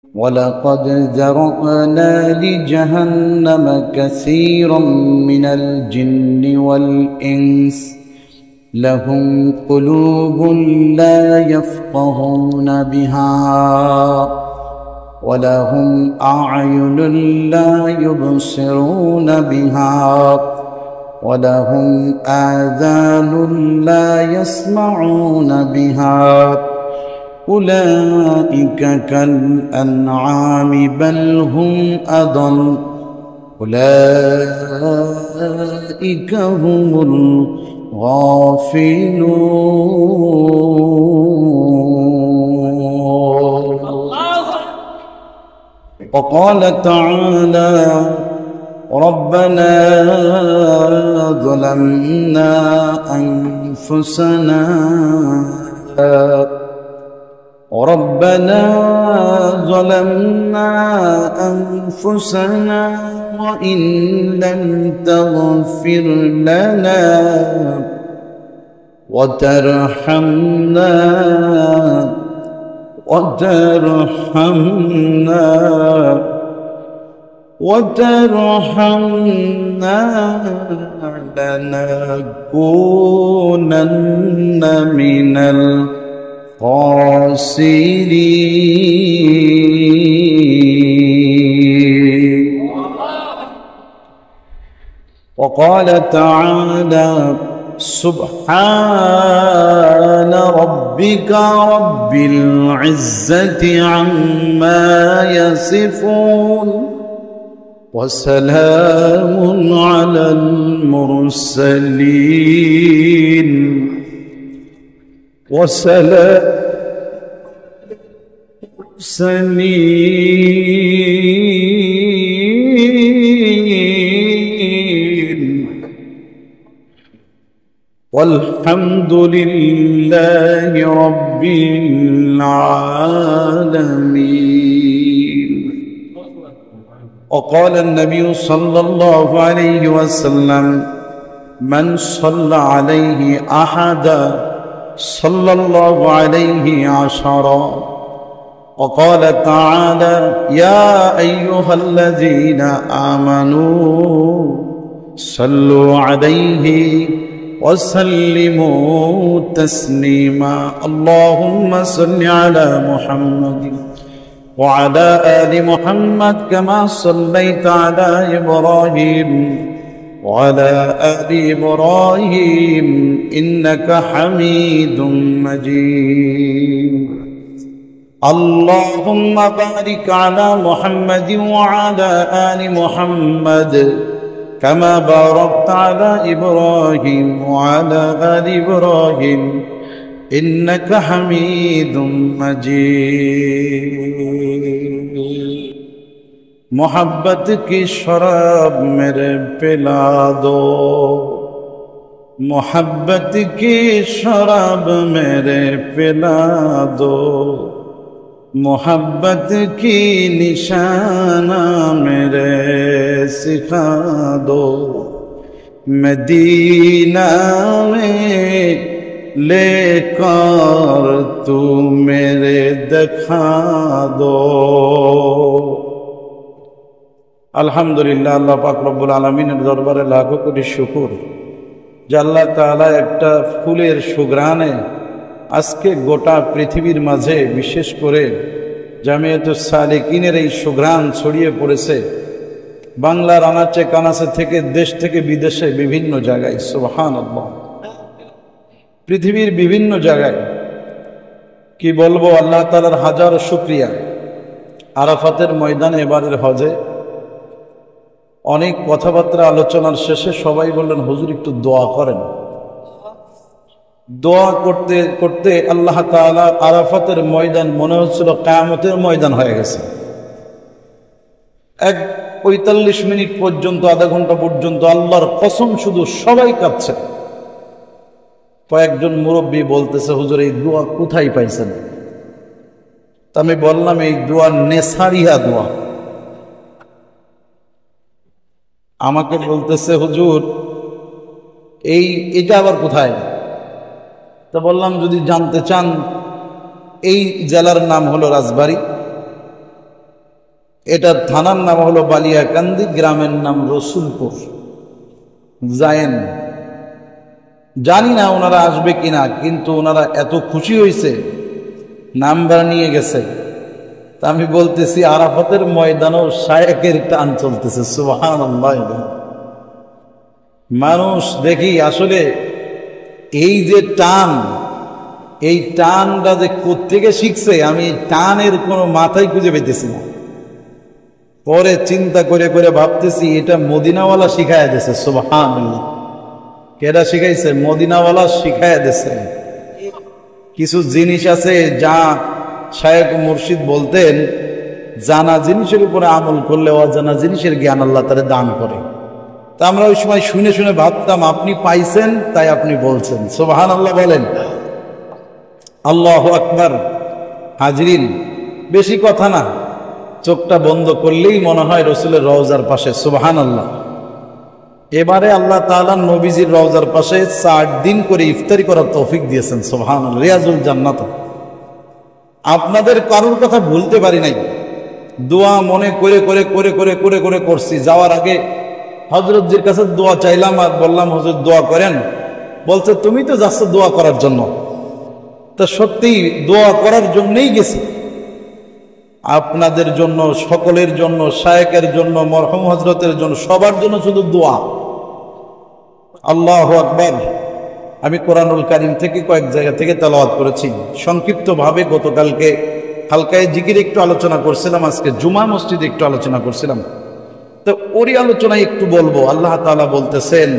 ولقد ذرأنا لجهنم كثيرا من الجن والإنس لهم قلوب لا يفقهون بها ولهم أعين لا يبصرون بها ولهم آذان لا يسمعون بها أولئك كالأنعام بل هم أضل أولئك هم الغافلون. وقال تعالى ربنا ظلمنا أنفسنا وإن لم تغفر لنا وترحمنا لنكونن من الخاسرين. وقال تعالى سبحان ربك رب العزة عما يصفون وسلام على المرسلين والحمد لله رب العالمين. وقال النبي صلى الله عليه وسلم من صلى عليه أحدا صلى الله عليه عشرا. وقال تعالى يا أيها الذين آمنوا صلوا عليه وسلموا تسليما. اللهم صل على محمد وعلى آل محمد كما صليت على إبراهيم وعلى آل إبراهيم إنك حميد مجيد. اللهم بارك على محمد وعلى آل محمد كما باركت على إبراهيم وعلى آل إبراهيم إنك حميد مجيد. मोहब्बत की शराब मेरे पिला दो, मोहब्बत की शराब मेरे पिला दो, मोहब्बत की निशाना मेरे सिखा दो, मदीना में लेकर तू मेरे दिखा दो। আলহামদুলিল্লাহ, আল্লাহ পাক রব্বুল আলামিনের দরবারে লাখো কোটি শুকর যে আল্লাহ তাআলা একটা ফুলের সুঘ্রাণে আজকে গোটা পৃথিবীর মাঝে বিশেষ করে জামিয়াতুস সালিকিনের এই সুঘ্রাণ ছড়িয়ে পড়েছে বাংলার আনাচে কানাচে থেকে, দেশ থেকে বিদেশে বিভিন্ন জায়গায়। সুবহানাল্লাহ, পৃথিবীর বিভিন্ন জায়গায় কি বলবো, আল্লাহ তাআলার হাজার শুকরিয়া। আরাফাতের ময়দানে এবারের হজে অনেক কথাবার্তা আলোচনার শেষে সবাই বললেন হুজুর একটু দোয়া করেন। দোয়া করতে করতে আল্লাহ তাআলা আরাফাতের ময়দান মনে হচ্ছিল কিয়ামতের ময়দান হয়ে গেছে। 45 মিনিট পর্যন্ত, আধা ঘন্টা পর্যন্ত আল্লাহর কসম শুধু সবাই কাঁদছে। কয়েকজন মুরব্বী বলতেছে হুজুর এই দোয়া কোথায় পাইছেন? তা আমি বললাম এই দোয়া নেসারিয়া দোয়া। আমাকে বলতেছে হুজুর এটা আবার কোথায়? তা বললাম যদি জানতে চান এই জেলার নাম হলো রাজবাড়ী, এটা থানার নাম হলো বালিয়াকান্দি, গ্রামের নাম রসুলপুর। যায়েন, জানি না ওনারা আসবে কিনা, কিন্তু ওনারা এত খুশি হয়েছে, নাম্বার নিয়ে গেছে। তা আমি বলতেছি আরাফাতের ময়দানও শায়েকের টান চলতেছে। সুবহানাল্লাহ। মানুষ দেখি আসলে এই যে টান, এই টানটা যে কোত্থেকে শিখছে আমি টানের কোনো মাথায় খুঁজে পেতেছি না। পরে চিন্তা করে করে ভাবতেছি এটা মদিনাওয়ালা শিখাইয়া দিয়েছে। সুবহানাল্লাহ। কেডা শিখাইছে? মদিনাওয়ালা শিখাইয়া দিয়েছে। কিছু জিনিস আছে যা শায়েখ মুর্শিদ বলতেন, জানা জিনিসের উপরে আমল করলে অজানা জিনিসের জ্ঞান আল্লাহ তারে দান করে। তা আমরা ওই সময় শুনে শুনে ভাবতাম আপনি পাইছেন তাই আপনি বলছেন। সুবহানাল্লাহ বলেন। আল্লাহু আকবার। হাজরিন, বেশি কথা না, চোখটা বন্ধ করলেই মনে হয় রসুলের রওজার পাশে। সুবহানাল্লাহ। এবারে আল্লাহ তাআলা নবীজির রওজার পাশে 4 দিন করে ইফতারি করার তৌফিক দিয়েছেন। সুবহানাল্লাহ। রিয়াজুল জান্নাত। আপনাদের কারোর কথা ভুলতে পারি নাই। দোয়া মনে করে করে করে করে করে করে করছি। যাওয়ার আগে হযরতজির কাছে দোয়া চাইলাম আর বললাম হুজুর দোয়া করেন। বলছে তুমি তো যাচ্ছ দোয়া করার জন্য। তা সত্যি দোয়া করার জন্যই গেছি, আপনাদের জন্য, সকলের জন্য, শায়েকের জন্য, মরহুম হযরতের জন্য, সবার জন্য শুধু দোয়া। আল্লাহু আকবার। আমি কোরআনুল কারীম থেকে কয়েক জায়গা থেকে তেলাওয়াত করেছি সংক্ষিপ্তভাবে। গতকালকে হালকায় জিকির একটু আলোচনা করছিলাম, আজকে জুমা মসজিদে একটু আলোচনা করছিলাম। তো ওরই আলোচনায় একটু বলবো। আল্লাহ তাআলা বলতেছেন,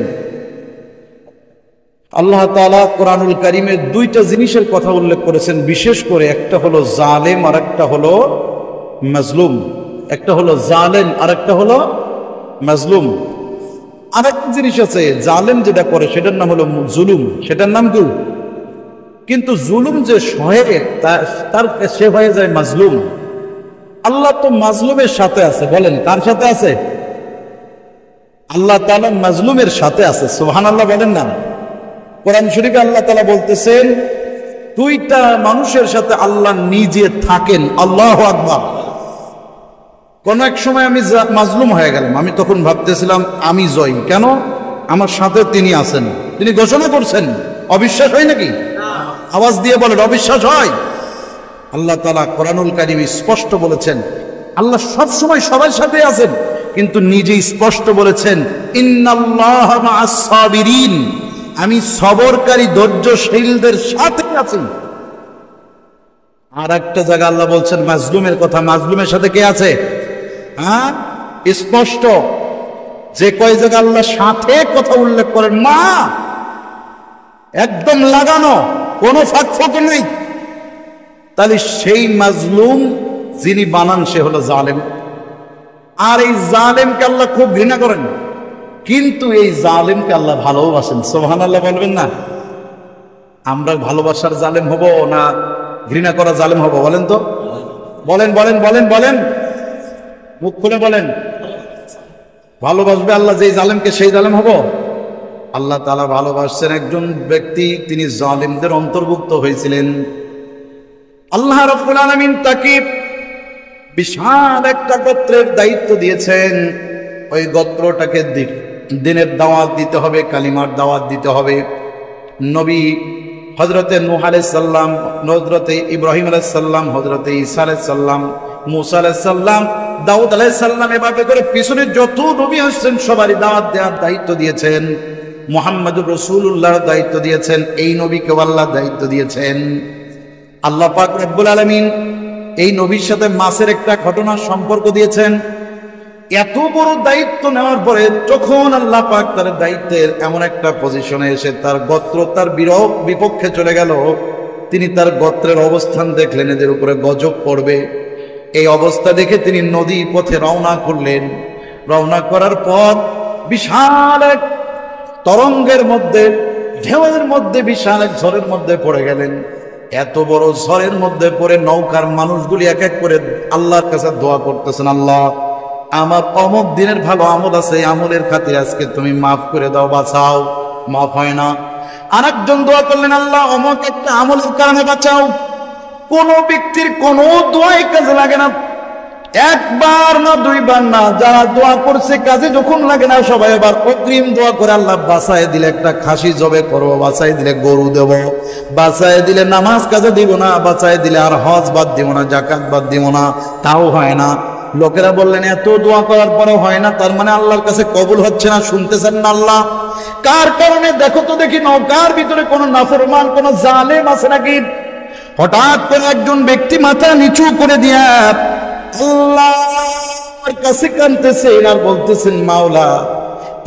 আল্লাহ তাআলা কোরআনুল কারীমে 2টা জিনিসের কথা উল্লেখ করেছেন বিশেষ করে। একটা হলো জালেম আর একটা হলো মাজলুম। একটা হলো জালেম আর একটা হলো মাজলুম। আর একটা জিনিস আছে, জালেম যেটা করে সেটার নাম হলো জুলুম, সেটার নাম কি? কিন্তু জুলুম যে সহে তার সে হয়ে যায় মাজলুম। আল্লাহ তো মাজলুমের সাথে আছে। বলেন কার সাথে আছে? আল্লাহ তাআলা মাজলুমের সাথে আছে। সুবহানাল্লাহ বলেন না। কোরআন শরীফে আল্লাহ তাআলা বলতেছেন 2টা মানুষের সাথে আল্লাহ নিজে থাকেন। আল্লাহু আকবার। কোন এক সময় আমি মাজলুম হয়ে গেলাম, আমি তখন ভাবতেছিলাম আমি জয়ী। কেন? আমার সাথে তিনি আছেন, তিনি ঘোষণা করছেন। অবিশ্বাস হয় নাকি? আওয়াজ দিয়ে বলেন অবিশ্বাস হয়? আল্লাহ তাআলা কোরআনুল কারীম স্পষ্ট বলেছেন আল্লাহ সব সময় সবার সাথে আছেন, কিন্তু নিজেই স্পষ্ট বলেছেন ইন্নাল্লাহা মা'আস সাবিরিন, আমি সবরকারী ধৈর্যশীলদের সাথে আছি। আর একটা জায়গা আল্লাহ বলছেন মাজলুমের কথা। মাজলুমের সাথে কে আছে? হ্যাঁ, স্পষ্ট। যে কয় জায়গা আল্লাহ সাথে কথা উল্লেখ করেন, মা একদম লাগানো, কোনো ফাঁক ফোঁক নেই। তাহলে সেই মাজলুম যিনি বানান সে হলো জালেম। আর এই জালেমকে আল্লাহ খুব ঘৃণা করেন, কিন্তু এই জালেমকে আল্লাহ ভালোবাসেন। সুবহানাল্লাহ বলবেন না? আমরা ভালোবাসার জালেম হব না ঘৃণা করা জালেম হব? বলেন তো, বলেন বলেন বলেন বলেন, মুখ খুলে বলেন। ভালোবাসবে আল্লাহ যেই জালেমকে, সেই জালেম হব? আল্লাহ তাআলা ভালোবাসছেন একজন ব্যক্তি, তিনি জালিমদের অন্তর্ভুক্ত হয়েছিলেন। আল্লাহ রাব্বুল আলামিন তাকে বিশাল একটা গোত্রের দায়িত্ব দিয়েছেন। ওই গোত্রটাকে দিনের দাওয়াত দিতে হবে, কালিমার দাওয়াত দিতে হবে। নবী হযরতে নূহ আলাইহিস সালাম, হযরতে ইব্রাহিম আলাইহিস সালাম, হযরতে ঈসা আলাইহিস সালাম, মুসা আলাইহিস সালাম, দাউদ আলাইহিস সালাম, এভাবে করে পিছনে যত নবী আসছেন সবারই দাওয়াত দেওয়ার দায়িত্ব দিয়েছেন। মুহাম্মদুর রাসূলুল্লাহর দায়িত্ব দিয়েছেন। এই নবীকে আল্লাহ দায়িত্ব দিয়েছেন। আল্লাহ পাক রব্বুল আলামিন এই নবীর সাথে মাসের একটা ঘটনার সম্পর্ক দিয়েছেন। এত বড় দায়িত্ব নেওয়ার পরে যখন আল্লাহ পাক তার দায়িত্বের এমন একটা পজিশনে এসে তার গোত্র তার বিপক্ষে চলে গেল, তিনি তার গোত্রের অবস্থান দেখলেন এদের উপরে গজব পড়বে। এই অবস্থা দেখে তিনি নদী পথে রওনা করলেন। রওনা করার পর বিশাল এক তরঙ্গের মধ্যে, ঢেউয়ের মধ্যে, বিশাল এক ঝড়ের মধ্যে পড়ে গেলেন। এত বড় ঝড়ের মধ্যে পড়ে নৌকার মানুষগুলি এক এক করে আল্লাহর কাছে দোয়া করতেছেন, আল্লাহ আমার অমুক দিনের ভালো আমল আছে, আমলের খাতিরে আজকে তুমি মাফ করে দাও, বাঁচাও। মাফ হয় না। আর একজন দোয়া করলেন, আল্লাহ অমুক একটা আমলের কারণে বাঁচাও। কোন ব্যক্তির কোনো দোয়াই কাজে লাগে না, শুধু আল্লাহ পাক রব্বুল আলামিন বললেন, আল্লাহ তুমি আমার আমলটা কবুল করো। আর একজন দোয়া করলেন, আল্লাহ অমুক একটা আমলের কারণে বাঁচাও। কোন ব্যক্তির কোনো দোয়াই কাজে লাগে না, শুধু আল্লাহ পাক রব্বুল আলামিন বললেন, আল্লাহ তুমি আমার আমলটা কবুল করো। একবার না দুইবার না, যারা দোয়া করছে কাজে যখন লাগে না সবাই এবার অগ্রিম দোয়া করে, আল্লাহ বাঁচায় দিলে একটা খাসি জবে করবো, বাঁচায় দিলে গরু দেব, বাঁচায় দিলে নামাজ কাজে দিব না, বাঁচায় দিলে আর হজ বাদ দিব না, জাকাত বাদ দিব না, তাও হয় না। লোকেরা বললেন এত দোয়া করার পরেও হয় না, তার মানে আল্লাহর কাছে কবুল হচ্ছে না, শুনতেছেন না আল্লাহ। কার কারণে? দেখো তো দেখি নৌকার ভিতরে কোন নাফরমান কোন জালেম আছে নাকি? হঠাৎ করে একজন ব্যক্তি মাথা নিচু করে দিয়া আল্লাহর কাছে কাঁদতেছেন আর বলতেছেন, মাওলা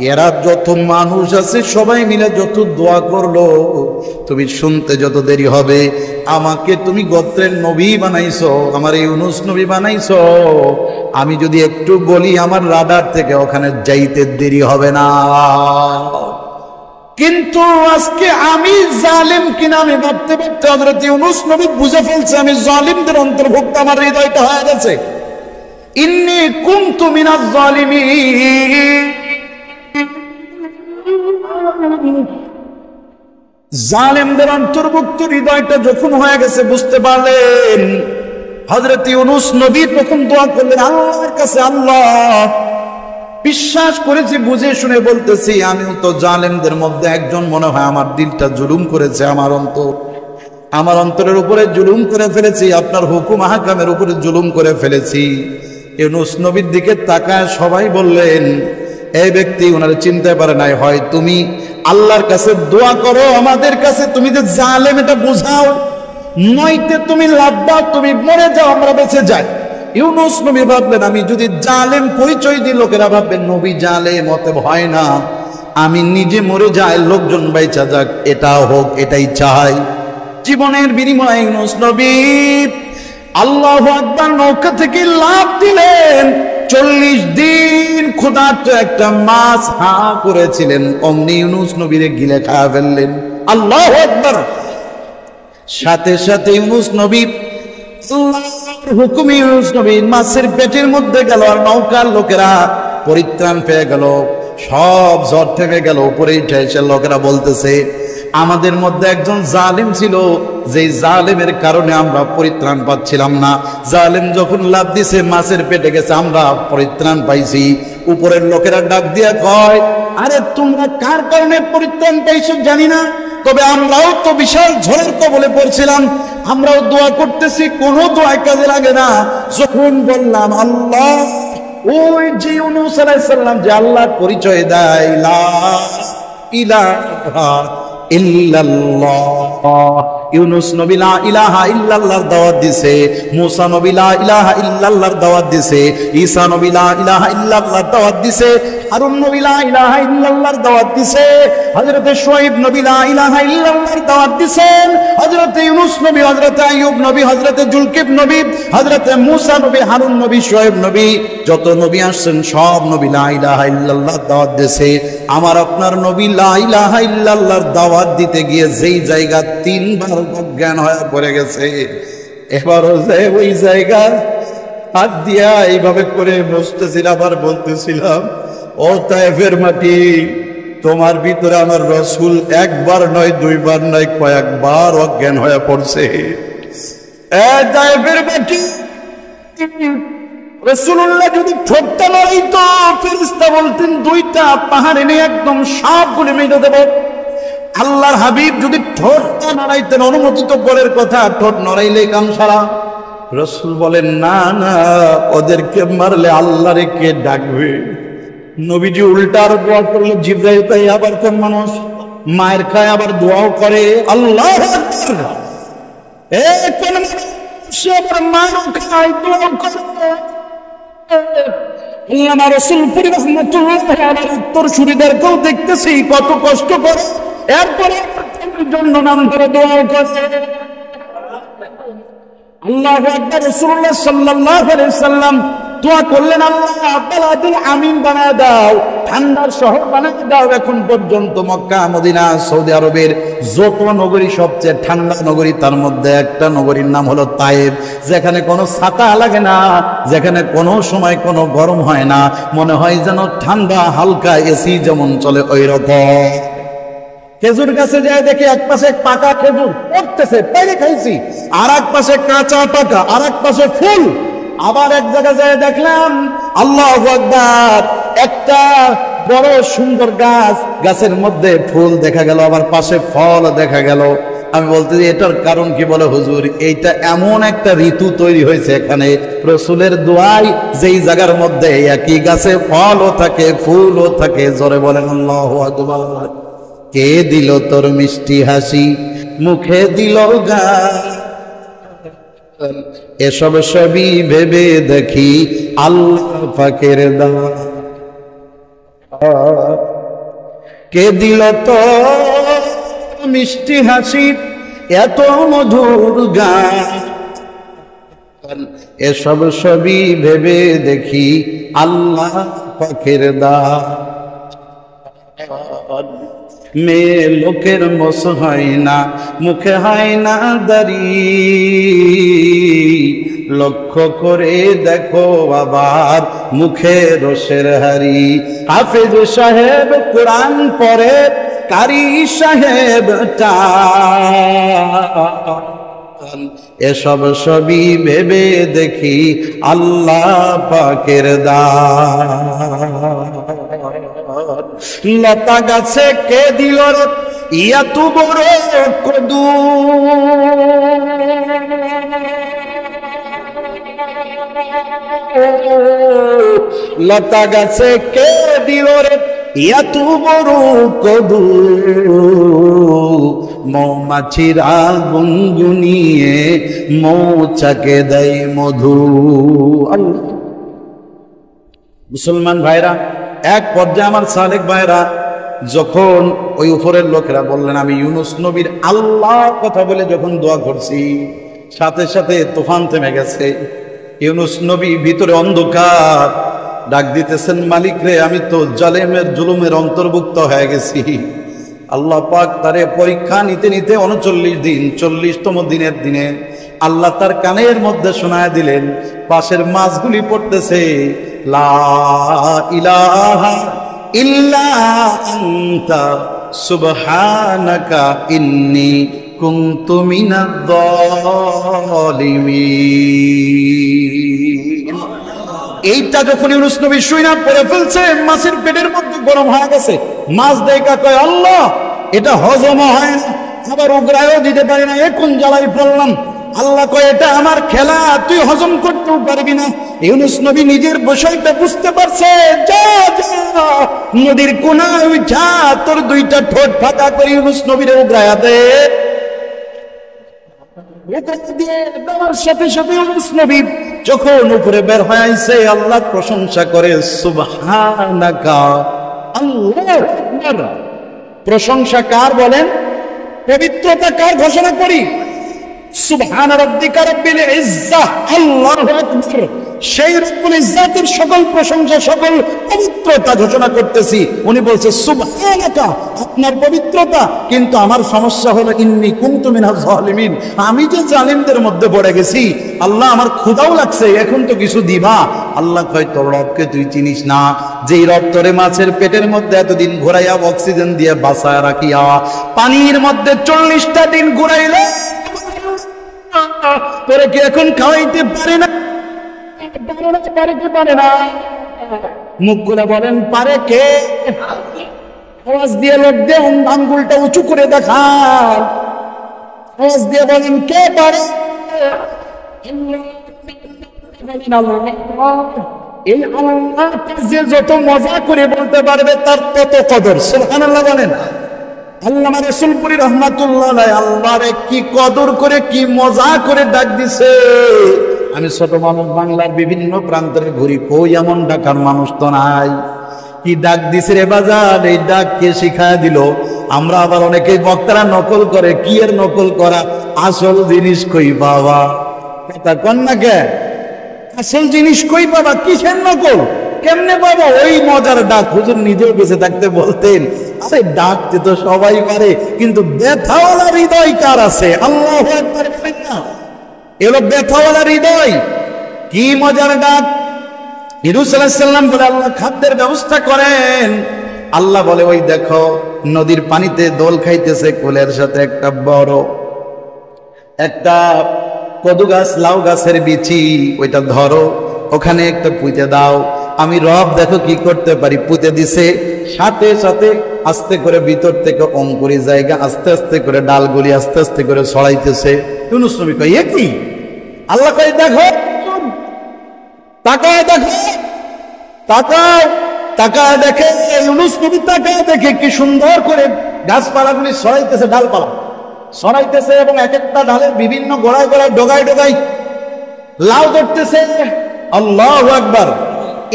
এরা যত মানুষ আছে সবাই মিলে যত দোয়া করলো, তুমি শুনতে যত দেরি হবে, আমাকে তুমি গোত্রের নবী বানাইছো, আমার ইউনুস নবী বানাইছো, আমি যদি একটু বলি আমার রাডার থেকে ওখানে যাইতে দেরি হবে না। কিন্তু আজকে আমি জালিম কিনা আমি ভাবতে ভাবতে হযরত ইউনুস নবী বুঝে ফেলছে আমি জালিমদের অন্তর্ভুক্ত, আমার হৃদয়টা হয়ে গেছে ইন্নী কুনতু মিনাজ জালিমিন। জালেমদের অন্তর্ভুক্ত হৃদয়টা যখন হয়ে গেছে বুঝতে পারলেন, হযরত ইউনুস নবী তখন দোয়া করলেন আল্লাহর কাছে, আল্লাহ বিশ্বাস করেছি বুঝে শুনে বলতেছি আমিও তো জালেমদের মধ্যে একজন, মনে হয় আমার দিলটা জুলুম করেছে, আমার অন্তরের উপরে জুলুম করে ফেলেছি, আপনার হুকুম আহকামের উপরে জুলুম করে ফেলেছি। ইউনুস নবীর দিকে তাকায় সবাই বললেন, এই ব্যক্তি ওনারা চিনতে পারে নাই, হয় তুমি আল্লাহর কাছে দোয়া করো আমাদের কাছে, তুমি যে জালেম এটা বুঝাও, নয়তো তুমি লাভবা, তুমি মরে যাও আমরা বেঁচে যাই। ইউনুস নবী ভাবলেন আমি যদি জালেম পরিচয় দিই লোকেরা ভাববেন নবী জালেম, অতএব হয় না, আমি নিজে মরে যাই লোকজন বাইচা যাক, এটা হোক এটাই চাই। জীবনের বিনিময়ে ইউনুস নবী আল্লাহু আকবার নৌকা থেকে লাফ দিলেন। 40 দিন ক্ষুধার্ত একটা মাছ হা করেছিলেন, অমনি ইউনুস নবীরে গিলে খাওয়া ফেললেন। আল্লাহু আকবার। সাথে সাথে ইউনুস নবী হুকুমে ইউনুস নবী মাছের পেটের মধ্যে গেল, আর নৌকার লোকেরা পরিত্রাণ পেয়ে গেল, সব ঝড় থেমে গেল। উপরে উঠে এসে লোকেরা বলতেছে আমাদের মধ্যে একজন জালেম ছিল, যেই জালেমের কারণে আমরা পরিত্রাণ পাচ্ছিলাম না, জালেম যখন লাফ দিছে মাছের পেটে গেছে, আমরা পরিত্রাণ পাইছি। উপরের লোকেরা ডাক দিয়া কয়, আরে তোমরা কার কারণে পরিত্রাণ পাইছো জানি না, তবে আমরাও তো বিশাল ঝড়ের কবলে পড়ছিলাম, আমরাও দোয়া করতেছি, কোনো দোয়া কাজে লাগে না। যখন বললাম আল্লাহ, ওই যে ইউনুস আলাইহিস সালাম যে আল্লাহর পরিচয় দেয়, লা ইলাহা ইল্লাল্লাহ, ইউনুস নবী লা ইলাহা ইল্লাল্লাহর দাওয়াত দিছে, মুসা নবী লা ইলাহা ইল্লাল্লাহর দাওয়াত দিছে, ঈসা নবী লা ইলাহা ইল্লাল্লাহর দাওয়াত দিছে, হারুন নবী লা ইলাহা ইল্লাল্লাহর দাওয়াত দিছে, হযরত শুআয়ব নবী লা ইলাহা ইল্লাল্লাহর দাওয়াত দিছেন, হযরত ইউনুস নবী, হযরত আইয়ুব নবী, হযরত জুলকিফল নবী, হযরত মুসা নবী, হারুন নবী, শুআয়ব নবী, যত নবী আসছেন সব নবী লা ইলাহা ইল্লাল্লাহর দাওয়াত দিছে। আমার আপনার নবী লা ইলাহা ইল্লাল্লাহর দাওয়াত দিতে গিয়ে যেই জায়গা 3 বার অজ্ঞান হয়ে পড়ে গেছে, এবারও যে ওই জায়গা হাত দিয়া এইভাবে করে বসতেছিলাম আর বলতেছিলাম, ও তায়েফের মাটি, তোমার ভিতরে আমার রাসূল একবার নয়, 2 বার নয়, কয়েকবার অজ্ঞান হয়ে পড়ছে। এ তায়েফের মাটি, রাসূলুল্লাহ যদি ঠোঁটটা নড়াইতো, ফেরেশতা বলতেন 2টা পাহাড় এনে একদম সবগুলো মেরে দেব। আল্লাহর হাবিব যদি ঠোঁটটা নড়াইতেন, অনুমোদিত বলের কথা, ঠোঁট নড়াইলে কাম সারা। রাসূল বলেন না না, ওদেরকে মারলে আল্লাহরে কে ডাকবে? নবীজি উল্টার দোয়া করলে জিবরাইল তাই, আবার কোন মানুষ মায়ের খায় আবার দোয়াও করে, আল্লাহু আকবার। এ কোন মানুষ আবার মায়ের খায় দোয়া করে? আল্লামা রাসূলপুরী রাহমাতুল্লাহ আলাইহির উত্তরসূরিদেরকেও দেখতেছি কত কষ্ট করে, এরপরে জন্য নাম করে দোয়া করে। আল্লাহু আকবার। রাসূলুল্লাহ সাল্লাল্লাহু আলাইহি সাল্লাম দোয়া করলেন, আল্লাহ বালাদুল আমিন বানায় দাও, ঠান্ডার শহর বানায় দাও। এখন পর্যন্ত মক্কা, মদিনা, সৌদি আরবের যত নগরী সবচেয়ে ঠান্ডা নগরী, তার মধ্যে একটা নগরীর নাম হলো তায়েফ, যেখানে কোনো ছাতা লাগে না, যেখানে কোনো সময় কোনো গরম হয় না, মনে হয় যেন ঠান্ডা হালকা এসি যেমন চলে ওই রকম। খেজুর গাছে যায় দেখি এক পাশে পাকা খেজুর পড়তেছে, পেরে খাইছি, আর এক পাশে কাঁচা পাকা, আর এক পাশে ফুল। আবার এক জায়গায় যায় দেখলাম আল্লাহু আকবার, একটা বড় সুন্দর গাছ, গাছের মধ্যে ফুল দেখা গেল, আবার পাশে ফল দেখা গেল। আমি বলতে এটার কারণ কি? বলে হুজুর এইটা এমন একটা ঋতু তৈরি হয়েছে এখানে রাসূলের দোয়ায়, যেই জায়গার মধ্যে একই গাছে ফলও থাকে ফুলও থাকে। জোরে বলেন আল্লাহু আকবার। কে দিল তোর মিষ্টি হাসি, মুখে দিল গান, এসব সবই ভেবে দেখি আল্লাহ পাকের দান। কে দিল তো মিষ্টি হাসি, এত মধুর গান, এসব সবই ভেবে দেখি আল্লাহ পাকের দান। মেয়ে লোকের মোস হয় না, মুখে হয় না দাড়ি, লক্ষ্য করে দেখো আবার মুখে রোষের হাড়ি। হাফেজ সাহেব কোরআন পড়ে, কারি সাহেব টান, এসব সবই ভেবে দেখি আল্লাহ পাকের দান। লতা গাছে কে দিল রে এত বড় কদু, লতা গাছে কে দিল রে এত বড় কদু, মৌমাছিরা গুনগুনিয়ে মৌচাকে দেয় মধু। মুসলমান ভাইরা, এক পর্যায়ে আমার সালেক ভাইরা যখন ওই উপরের লোকেরা বললেন, আমি ইউনুস নবীর আল্লাহ কথা বলে যখন দোয়া করছি, সাথে সাথে তুফান থেমে গেছে। ইউনুস নবী ভিতরে অন্ধকার, ডাক দিতেছেন, মালিক রে, আমি তো জালেমের জুলুমের অন্তর্ভুক্ত হয়ে গেছি। আল্লাহ পাক তারে পরীক্ষা নিতে নিতে 39 দিন, 40তম দিনের দিনে আল্লাহ তার কানের মধ্যে শোনায় দিলেন, পাশের মাছগুলি পড়তেছে, লা ইলাহা ইল্লা আনতা সুবহানাকা ইন্নী কুনতু মিনাজ জালিমিন। এইটা যখন ইউনুস নবী শুইনা পড়ে ফেলছে, মাছের পেটের মধ্যে গরম হয়ে গেছে। মাছ দেখা কয়, আল্লাহ এটা হজম হয় না, আবার উগরায়ও দিতে পারি না, এখন জ্বালাই ফেললাম। আল্লাহ কয়, এটা আমার খেলা, তুই হজম করতেও পারবি না। ইউনুস নবী নিজের বিষয়টা বুঝতে পারছে, যা যা নদীর কোনায় যা, তোর দুইটা ঠোঁট ফাঁকা করে ইউনুস নবীর উগরায়া দে। সাথে সাথে ইউনুস নবী যখন উপরে বের হয়ে আইছে, আল্লাহ প্রশংসা করে, সুবহানাকা, আল্লাহু আকবার। প্রশংসা কার বলেন? পবিত্রতা কার ঘোষণা করি? সুবহান রাব্বিকা রাব্বিল ইজ্জাহ, আল্লাহু আকবার। সেই রব্বুল ইজ্জাতের সকল প্রশংসা, সকল পবিত্রতা ঘোষণা করতেছি। উনি বলছে সুবহানাকা, আপনার পবিত্রতা, কিন্তু আমার সমস্যা হলো ইন্নী কুনতু মিনাজ জালিমিন, আমি যে জালিমদের মধ্যে পড়ে গেছি। আল্লাহ আমার ক্ষুধাও লাগছে, এখন তো কিছু দিবা। আল্লাহ কয়, তোর রবকে তুই চিনিস না? যেই রব তোরে মাছের পেটের মধ্যে এতদিন ঘুরাইয়া অক্সিজেন দিয়ে বাঁচায় রাখিয়া পানির মধ্যে 40টা দিন ঘুরাইলে, তোরে কি এখন খাওয়াইতে পারে না? পারে না। মুখ করে বলেন, পারে কে? আওয়াজ দিয়ে লোক দিয়ে আঙ্গুলটা উঁচু করে দেখান, আওয়াজ দিয়ে বলেন, কে পারে? এই আল্লাহকে যে যত মজা করে বলতে পারবে তার তত কদর। সুবহানাল্লাহ বলেন। আল্লামা রাসূলপুরী রাহমাতুল্লাহ আলাইহি আল্লাহরে কি কদর করে, কি মজা করে ডাক দিছে। আমি ছোট মানুষ, বাংলার বিভিন্ন প্রান্তে ঘুরি, কই এমন ডাকার মানুষ তো নাই। কি ডাক দিছে রে বাজার, এই ডাক কে শিখায় দিল? আমরা আবার অনেকেই বক্তারা নকল করে, কি এর নকল করা? আসল জিনিস কই বাবা, কথা কন না কে? আসল জিনিস কই বাবা, কিসের নকল? কেমনে বাবা? ওই মজার ডাক হুজুর নিজেও বেঁচে থাকতে বলতেন, আরে ডাকতে তো সবাই পারে, কিন্তু ব্যথাওয়ালা হৃদয় কার আছে? আল্লাহু আকবার বলেন না, এলো ব্যথাওয়ালা হৃদয়। কি মজার ডাক! ইউনূস আলাইহিস সালাম বলে, আল্লাহ খাদ্যের ব্যবস্থা করেন। আল্লাহ বলে, ওই দেখো নদীর পানিতে দোল খাইতেছে কোলের সাথে একটা বড়, একটা কদু গাছ, লাউ গাছের বিচি, ওইটা ধরো, ওখানে একটা পুঁতে দাও। আমি রব দেখো কি করতে পারি। পুঁতে দিছে, সাথে সাথে আস্তে করে ভিতর থেকে অঙ্কুরি জায়গা আস্তে আস্তে করে ডালগুলি আস্তে আস্তে করে ছড়াইতেছে। ইউনূস নবী কয় এ কি? আল্লাহ কয় দেখো, তাকায় দেখো, তাকাও, তাকায় দেখে। ইউনূস নবী তাকায় দেখে কি সুন্দর করে গাছপালাগুলি ছড়াইতেছে, ডালপালা ছড়াইতেছে, এবং এক একটা ডালের বিভিন্ন গোড়ায় গোড়ায় ডগায় ডগায় লাউ ধরতেছে। আল্লাহু আকবার।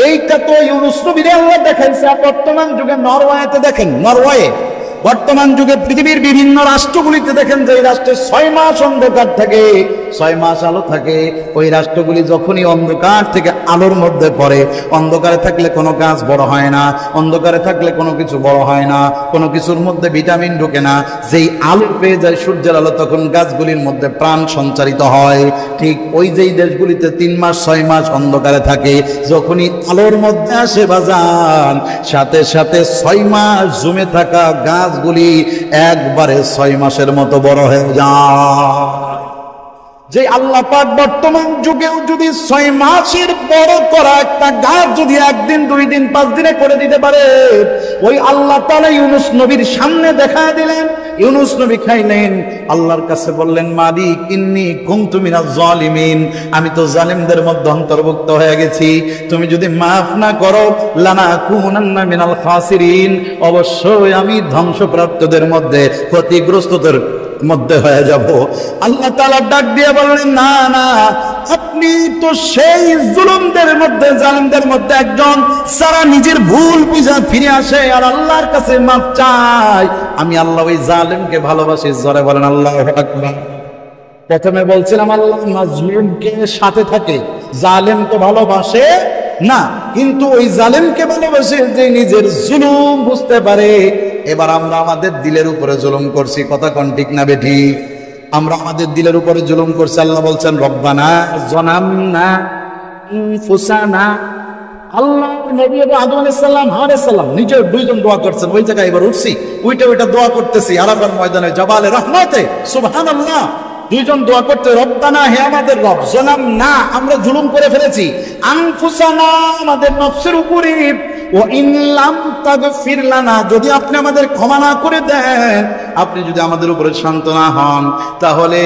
এইটা তো ইউনূস নবীরে আল্লাহ দেখাইছে। বর্তমান যুগে নরওয়েতে দেখেন, নরওয়ে বর্তমান যুগে পৃথিবীর বিভিন্ন রাষ্ট্রগুলিতে দেখেন যে এই রাষ্ট্রে 6 মাস অন্ধকার থাকে, 6 মাস আলো থাকে। ওই রাষ্ট্রগুলি যখনই অন্ধকার থেকে আলোর মধ্যে পড়ে, অন্ধকারে থাকলে কোনো গাছ বড় হয় না, অন্ধকারে থাকলে কোনো কিছু বড় হয় না, কোনো কিছুর মধ্যে ভিটামিন ঢোকে না। যেই আলো পেয়ে যায় সূর্যের আলো, তখন গাছগুলির মধ্যে প্রাণ সঞ্চারিত হয়। ঠিক ওই যেই দেশগুলিতে 3 মাস 6 মাস অন্ধকারে থাকে, যখনই আলোর মধ্যে আসে বাজান, সাথে সাথে 6 মাস জমে থাকা গাছগুলি একবারে 6 মাসের মতো বড় হয়ে যায়। যে আল্লাহ পাক বর্তমান যুগেও যদি 6 মাসের বড় করা একটা গাছ যদি 1 দিন 2 দিন 5 দিনে করে দিতে পারে, ওই আল্লাহ তাআলা ইউনূস নবীর সামনে দেখা দিলেন। ইউনূস নবী খাইলেন, আল্লাহর কাছে বললেন, মালিক ইন্নী কুনতু মিনাজ জালিমিন, আমি তো জালিমদের মধ্যে অন্তর্ভুক্ত হয়ে গেছি। তুমি যদি মাফ না করো, লানাকুনান্না মিনাল খাসিরিন, অবশ্যই আমি ধ্বংসপ্রাপ্তদের মধ্যে, ক্ষতিগ্রস্তদের মধ্যে হয়ে যাব। আল্লাহ তাআলা ডাক দিয়ে বললেন, না না, আপনি তো সেই জুলুমদের মধ্যে, জালিমদের মধ্যে একজন, যারা নিজের ভুল বুঝা ফিরে আসে আর আল্লাহর কাছে মাফ চায়। আমি আল্লাহ ওই জালিমকে ভালোবাসি। জোরে বলেন আল্লাহু আকবার। প্রথমে বলছিলাম আল্লাহ মাজলুমকে সাথে থাকে, জালিমকে ভালোবাসে না, কিন্তু ওই জালিমকে ভালোবাসে যে নিজের জুলুম বুঝতে পারে। এবার আমরা আমাদের দিলের উপরে জুলুম করছি, কথা কোন ঠিক না বেঠিক? আমরা আমাদের দিলের উপরে জুলুম করছি। আল্লাহ বলছেন, রব্বানা যালামনা আনফুসানা। আল্লাহ নবী আদম আলাইহিস সালাম, হাওয়া আলাইহিস সালাম নিজের 2 জন দোয়া করছেন। ওই জায়গায় এবার উঠছি, ওইটা দোয়া করতেছি আরাফার ময়দানে, জাবালে রহমতে, সুবহানাল্লাহ। 2 জন দোয়া করতে, রব্বানা, হে আমাদের রব, যালামনা, আমরা জুলুম করে ফেলেছি, আনফুসানা, আমাদের নফসের উপরে, ও ইন লাম তাগফির লানা, যদি আপনি আমাদের ক্ষমা না করে দেন, আপনি যদি আমাদের উপরে শান্ত না হন, তাহলে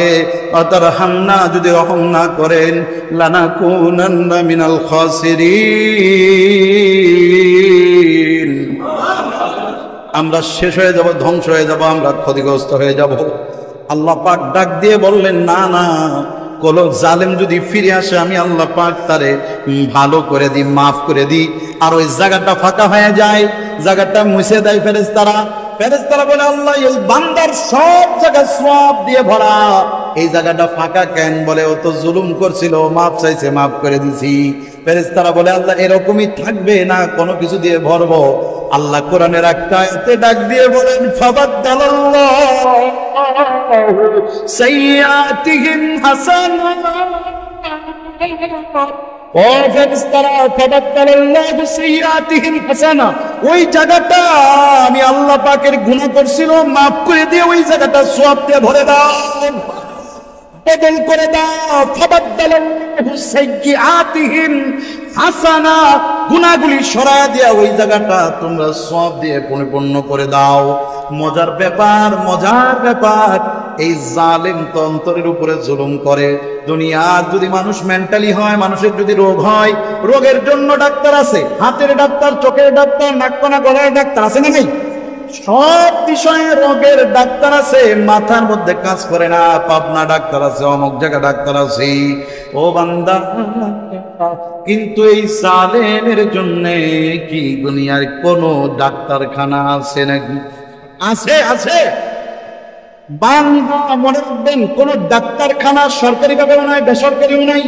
অতারহামনা, যদি রহম না করেন, লানাকুনান্না মিনাল খাসিরিন, আমরা শেষ হয়ে যাব, ধ্বংস হয়ে যাব, আমরা ক্ষতিগ্রস্ত হয়ে যাব। আল্লাহ পাক ডাক দিয়ে বললেন, না না, কোন জালেম যদি ফিরে আসে, আমি আল্লাহ পাক তারে ভালো করে দিই, মাফ করে দিই, আর ওই জায়গাটা ফাঁকা হয়ে যায়, জায়গাটা মুছে দেয় ফেরেশতারা। ফেরেশতারা বলে, আল্লাহ এই বান্দার সব জায়গা সওয়াব দিয়ে ভরা, এই জায়গাটা ফাঁকা কেন? বলে, ও তো জুলুম করছিল, মাফ চাইছে, মাফ করে দিছি। ফেরেশতারা বলে, আল্লাহ এরকমই থাকবে না, কোনো কিছু দিয়ে ভরবো। আল্লাহ কোরআনের একটা আয়াতে ডাক দিয়ে বলেন, ফাবাদদালাল্লাহু সাইয়্যাতিহিম হাসানাত। ও ফেরেশতারা, ফাবাদদালাল্লাহু সাইয়্যাতিহিম হাসানা, ওই জায়গাটা আমি আল্লাহ পাকের গুনাহ করছিল, মাফ করে দিয়ে ওই জায়গাটা সওয়াব দিয়ে ভরে দাও, বদল করে দাও। ফাবাদদালাল্লাহু সাইয়্যাতিহিম হাসানা, গুনাহগুলি সরায় দিয়া ওই জায়গাটা তোমরা সওয়াব দিয়ে পরিপূর্ণ করে দাও। মজার ব্যাপার, মজার ব্যাপার, এই জালেম তো অন্তরের উপরে জুলুম করে। দুনিয়ার যদি মানুষ মেন্টালি হয়, মানুষের যদি রোগ হয়, রোগের জন্য ডাক্তার আছে, হাতের ডাক্তার, চোখের ডাক্তার, নাক কান গলার ডাক্তার আছে না নেই? সব বিষয়ে রোগের ডাক্তার আছে, মাথার মধ্যে কাজ করে না, পাবনা ডাক্তার আছে, অমুক জায়গা ডাক্তার আছে। ও বান্দা, কিন্তু এই জালেমের জন্য কি দুনিয়ার কোনো ডাক্তারখানা আছে নাকি? আছে, আছে। বান্দা মনে রাখবেন, কোন ডাক্তারখানা সরকারি ভাবেও নাই, বেসরকারিও নাই,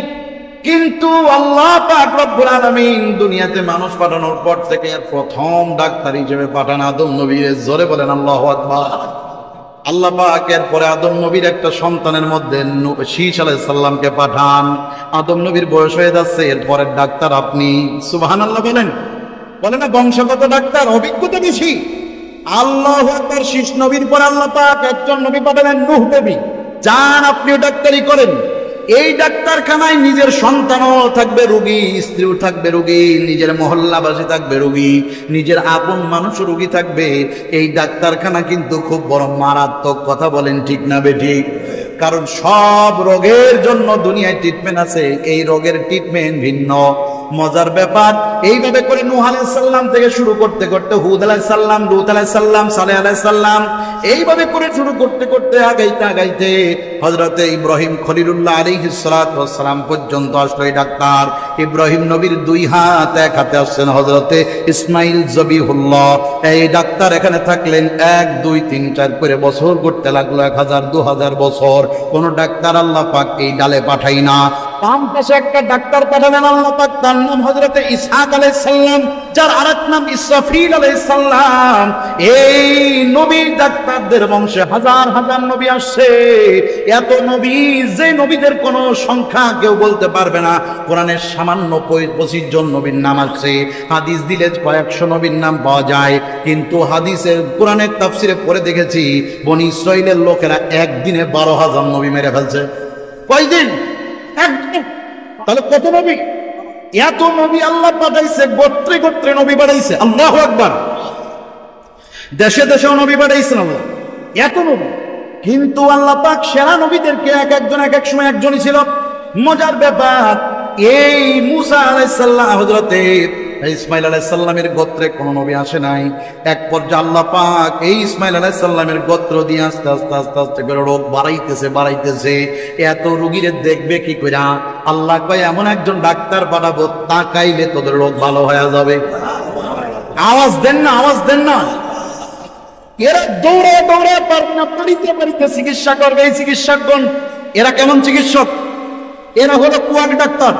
কিন্তু আল্লাহ পাক রব্বুল আলামিন দুনিয়াতে মানুষ পাঠানোর পর থেকে প্রথম ডাক্তার হিসেবে পাঠান আদম নবী। জোরে বলেন আল্লাহু আকবার। আল্লাহ পাক এরপরে আদম নবীর একটা সন্তানের মধ্যে শীষ আলাইহিস সালামকে পাঠান। আদম নবীর বয়স হয়ে যাচ্ছে, এরপরের ডাক্তার আপনি। সুবহানাল্লাহ বলেন, বলে না বংশগত ডাক্তার, অভিজ্ঞতা বেশি। আল্লাহু আকবার। শীষ নবীর পর আল্লাহ পাক একজন নবী পাঠালেন, নূহ নবী। যান, আপনিও ডাক্তারি করেন। এই ডাক্তারখানায় নিজের সন্তানও থাকবে রোগী, স্ত্রীও থাকবে রোগী, নিজের মহল্লাবাসী থাকবে রোগী, নিজের আপন মানুষও রোগী থাকবে। এই ডাক্তারখানা কিন্তু খুব বড় মারাত্মক, কথা বলেন ঠিক না বেঠিক? কারণ সব রোগের জন্য দুনিয়ায় ট্রিটমেন্ট আছে, এই রোগের ট্রিটমেন্ট ভিন্ন। মজার ব্যাপার, এইভাবে করে নূহ আলাইহিস সালাম থেকে শুরু করতে করতে হুদ আলাইহিস সালাম, লূত আলাইহিস সালাম, সালেহ আলাইহিস সালাম, এইভাবে করে শুরু করতে করতে আগাইতে আগাইতে হযরতে ইব্রাহিম খলিলুল্লাহ আলাইহিস সালাতু ওয়াস সালাম পর্যন্ত আসলো এই ডাক্তার। ইব্রাহিম নবীর দুই হাত, এক হাতে আসছেন হযরতে ইসমাইল জবিহুল্লাহ। এই ডাক্তার এখানে থাকলেন 1 2 3 4 করে বছর করতে লাগলো, 1000 2000 বছর। কোন ডাক্তার আল্লাহ পাক এই ডালে পাঠাই না। বাম পাশে একটা ডাক্তার পাঠালেন আল্লাহ পাক, তার নাম হযরতে ইসহাক আলাইহিস সালাম, যার আরেক নাম ইসরাফিল আলাইহিস সালাম। এই নবীর ডাক্তারদের বংশে হাজার হাজার নবী আসছে, এত নবী যে নবীদের কোনো সংখ্যা কেউ বলতে পারবে না। কোরআনের সামান্য 25 জন নবীর নাম আসছে, হাদিস দিলে কয়েকশো নবীর নাম পাওয়া যায়। কিন্তু হাদিসের কোরআনের তাফসিরে পড়ে দেখেছি বনি ইসরাইলের লোকেরা একদিনে 12,000 নবী মেরে ফেলছে। কয়দিন? একদিন। তাহলে কত নবী? এত নবী আল্লাহ পাঠাইছে, গোত্রে গোত্রে নবী পাঠাইছে। আল্লাহু আকবার। দেশে দেশেও নবী পাঠাইছেন আল্লাহ, এত নবী। কিন্তু আল্লাহ পাক সেরা নবীদেরকে এক একজন এক এক সময় একজনই ছিল। মজার ব্যাপার, এই মুসা আলাইহিস সালাম, হযরতে ইসমাইল আলাইহিস সালামের গোত্রে কোন নবী আসে নাই। এক পর্যায়ে আল্লাহ পাক এই ইসমাইল আলাইহিস সালামের গোত্র দিয়ে আস্তে আস্তে আস্তে আস্তে করে রোগ বাড়াইতেছে। এত রোগীরে দেখবে কি কইরা? আল্লাহ কয় এমন একজন ডাক্তার পাঠাবো, তাকাইলে তোদের রোগ ভালো হয়ে যাবে। আওয়াজ দেন না, আওয়াজ দেন না। এরা দৌড়ে দৌড়ে পারবে না, বাড়িতে চিকিৎসা করবে। এই চিকিৎসকগণ এরা কেমন চিকিৎসক? এরা হলো কুয়াক ডাক্তার,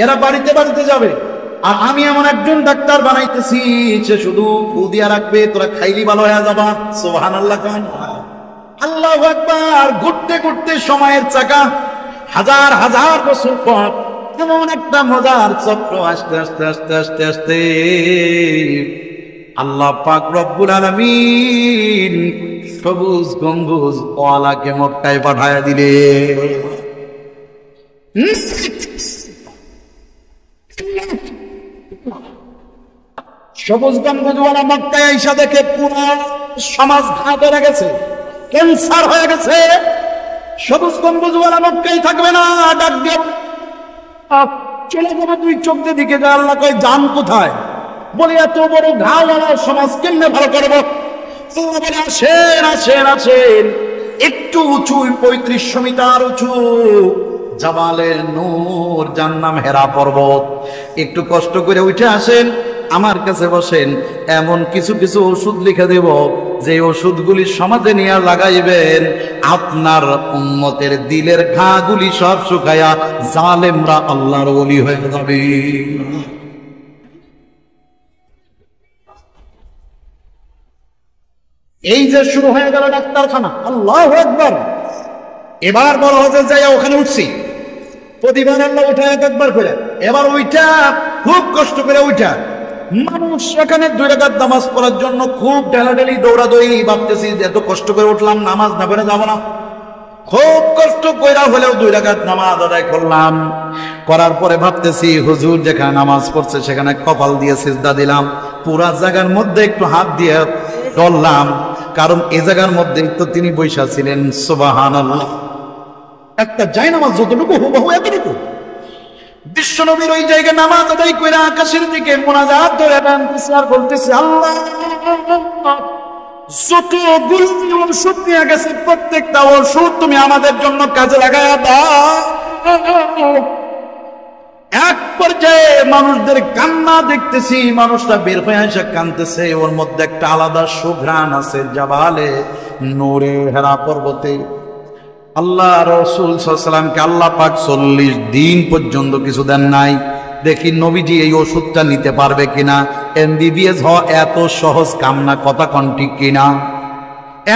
এরা বাড়িতে বাড়িতে যাবে। আর আমি এমন একজন ডাক্তার বানাইতেছি, সে শুধু ফু দিয়া রাখবে, তোরা খাইলি ভালো হয়ে যাবা। সুবহানাল্লাহ। আল্লাহু আকবার। ঘুরতে ঘুরতে সময়ের চাকা হাজার হাজার বছর পর এমন একটা মজার চক্র আস্তে আস্তে আস্তে আস্তে আস্তে আল্লাহ পাক রব্বুল আলামিন সবুজ গম্বুজ ওয়ালাকে মক্কায় পাঠায় দিলে। সবুজ গম্বুজওয়ালা মক্কায় আইসা দেখে পুরো সমাজ ঘাত হয়ে গেছে, ক্যান্সার হয়ে গেছে। সবুজ গম্বুজওয়ালা মক্কায় থাকবে না, ডাক দিয়ে চলে যাবে। তুই চোখ দিয়ে দিকে যা। আল্লাহ কয় জান কোথায়? বলে এত বড় ঘাওয়ালা সমাজ কেমনে ভালো করবো? বলে আসেন আসেন আসেন, একটু উঁচু 3500 মিটার উঁচু জাবালে নূর, যার নাম হেরা পর্বত। একটু কষ্ট করে উঠে আসেন, আমার কাছে বসেন। এমন কিছু কিছু ওষুধ লিখে দেব, যে ওষুধগুলি সমাজে নিয়ে লাগাইবেন, আপনার উম্মতের দিলের ঘাগুলি সব শুকায়া জালেমরা আল্লাহর ওলি হয়ে যাবে। এই যে শুরু হয়ে গেল ডাক্তারখানা। আল্লাহু আকবার। এবার বড় হতে যাই ওখানে উঠছি, প্রতিবার আল্লাহ উঠা একবার করে। এবার ওইটা খুব কষ্ট করে উঠা মানুষ এখানে 2 রাকাত নামাজ পড়ার জন্য খুব ঢেলাঢেলি দৌড়াদৌড়ি। ভাবতেছি এত কষ্ট করে উঠলাম, নামাজ না পড়ে যাবো না। খুব কষ্ট কইরা হলেও 2 রাকাত নামাজ আদায় করলাম। করার পরে ভাবতেছি হুজুর যেখানে নামাজ পড়ছে সেখানে কপাল দিয়ে সিজদা দিলাম, পুরা জায়গার মধ্যে একটু হাত দিয়ে ডললাম, কারণ এ জায়গার মধ্যে তো তিনি বৈশা ছিলেন। সুবহানাল্লাহ। একটা যায় নামাজ যতটুকু হুবহু এতটুকু। বিশ্বনবীর ওই জায়গায় নামাজ আদায় করে আকাশের দিকে মোনাজাত ধরে টানতেছে আর বলতেছে, আল্লাহ যতগুলো ওষুধ নিয়ে গেছে প্রত্যেকটা ওষুধ তুমি আমাদের জন্য কাজে লাগায়া দাও। এক পর্যায়ে মানুষদের কান্না দেখতেছি, মানুষটা বের হয়ে এসে কাঁদতেছে। ওর মধ্যে একটা আলাদা সুঘ্রাণ আছে জাবালে নূরে হেরা পর্বতে। আল্লাহ রাসূল সাল্লাল্লাহু আলাইহি ওয়াসাল্লামকে আল্লাহ পাক 40 দিন পর্যন্ত কিছু দেন নাই। দেখি নবীজি এই ওষুধটা নিতে পারবে কিনা। এমবিবিএস হওয়া এত সহজ কাম না, কথা কোন ঠিক কিনা?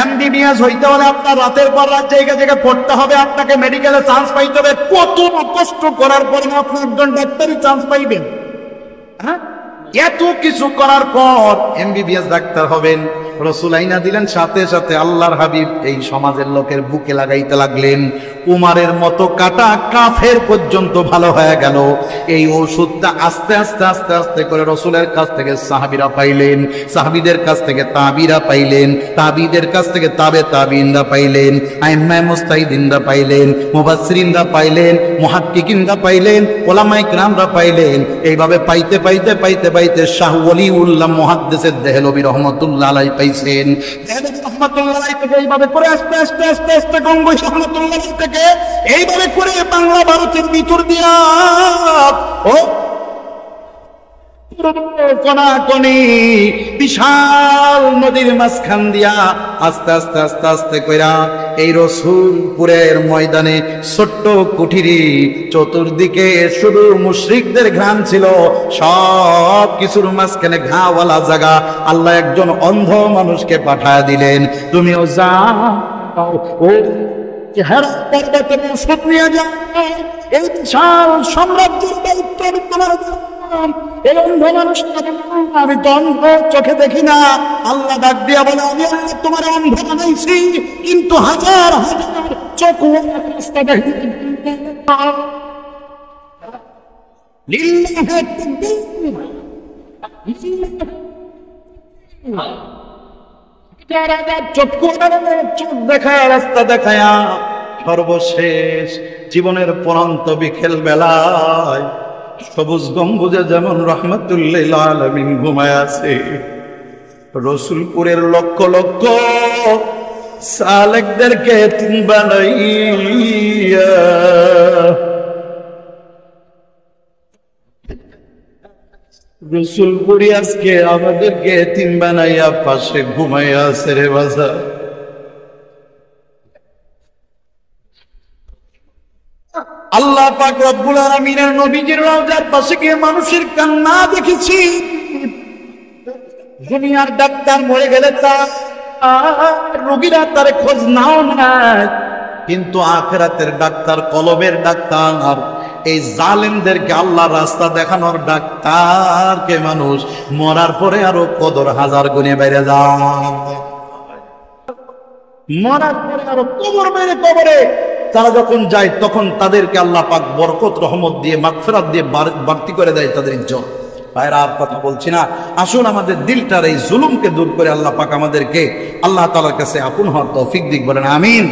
এমবিবিএস হইতে হলে আপনার রাতের পর রাত জায়গায় জায়গায় পড়তে হবে, আপনাকে মেডিকেলে চান্স পাইতে হবে। কত কষ্ট করার পরে আপনি একজন ডাক্তারি চান্স পাইবেন? হ্যাঁ, এত কিছু করার পর এমবিবিএস ডাক্তার হবেন। রসুল আইনা দিলেন, সাথে সাথে আল্লাহর হাবিব এই সমাজের লোকের বুকে লাগাইতে লাগলেন। উমারের মতো কাটা কাফের পর্যন্ত ভালো হয়ে গেল। এই ওষুধটা আস্তে আস্তে আস্তে আস্তে করে রসুলের কাছ থেকে সাহাবীরা পাইলেন, সাহাবীদের কাছ থেকে তাবিরা পাইলেন, তাবিদের কাছ থেকে তাবে তাবিনরা পাইলেন, আইম্মায়ে মুস্তাহিদিনরা পাইলেন, মুফাসসিরিনরা পাইলেন, মুহাক্কিকিনরা পাইলেন, উলামায়ে কিরামরা পাইলেন। এইভাবে পাইতে পাইতে পাইতে পাইতে শাহ ওয়ালিউল্লাহ মুহাদ্দিসের দেহলভী রহমাতুল্লাহ আলাইহি পাইছেন। দেহলভী রহমাতুল্লাহ আলাইহি থেকে এইভাবে করে আস্তে আস্তে আস্তে আস্তে গঙ্গোই রহমাতুল্লাহ থেকে এইভাবে করে বাংলা ভারতের ভিতর দিয়া ও কোনাকোনি বিশাল নদীর মাঝখান দিয়া আস্তে আস্তে আস্তে আস্তে কইরা এই রসুলপুরের ময়দানে ছোট্ট কুঠিরি, চতুর্দিকে শুধু মুশরিকদের ঘ্রাণ ছিল, সব কিছুর মাঝখানে ঘাওয়ালা জায়গা। আল্লাহ একজন অন্ধ মানুষকে পাঠায় দিলেন, তুমিও যাও ও হেরা পর্বতের ওষুধ নিয়ে যাও, এই বিশাল সাম্রাজ্যের দায়িত্ব তোমার। এই অন্ধ মানুষটা, আমি তো অন্ধ, চোখে দেখি না। আল্লাহ ডাক দিয়া বলে, আমি আল্লাহ তোমার অন্ধ বানাইছি, কিন্তু হাজার হাজার চোখ রাস্তা দেখি। চোখ দেখায়, রাস্তা দেখায়া সর্বশেষ জীবনের পরন্ত বিকেল বেলায় সবুজ গম্বুজে যেমন রাহমাতুল্লিল আলামিন ঘুমায় আছে, রসুলপুরের লক্ষ লক্ষ সালেকদেরকে এতিম বানাইয়া রসুলপুরি আজকে আমাদেরকে এতিম বানাইয়া পাশে ঘুমাইয়া আছে রে বাজার। আল্লাহ পাক রব্বুল আলামিনের নবীজির রওজার পাশে গিয়ে মানুষের কান্না দেখেছি। দুনিয়ার ডাক্তার মরে গেলে তার রোগীরা তার খোঁজ নাও না, কিন্তু আখিরাতের ডাক্তার, কলবের ডাক্তার, এই জালেমদেরকে আল্লাহ রাস্তা দেখানোর ডাক্তারকে মানুষ মরার পরে আরো কদর হাজার গুণে বেড়ে যায়। মরার পরে আরো কবর বেড়ে, কবরে তারা যখন যায় তখন তাদেরকে আল্লাহ পাক বরকত রহমত দিয়ে মাগফিরাত দিয়ে বাড়তি করে দেয় তাদের ইজ্জত। ভাইরা আর কথা বলছি না, আসুন আমাদের দিলটার এই জুলুমকে দূর করে আল্লাহ পাক আমাদেরকে আল্লাহ তাআলার কাছে আপন হওয়ার তৌফিক দিক, বলেন আমিন।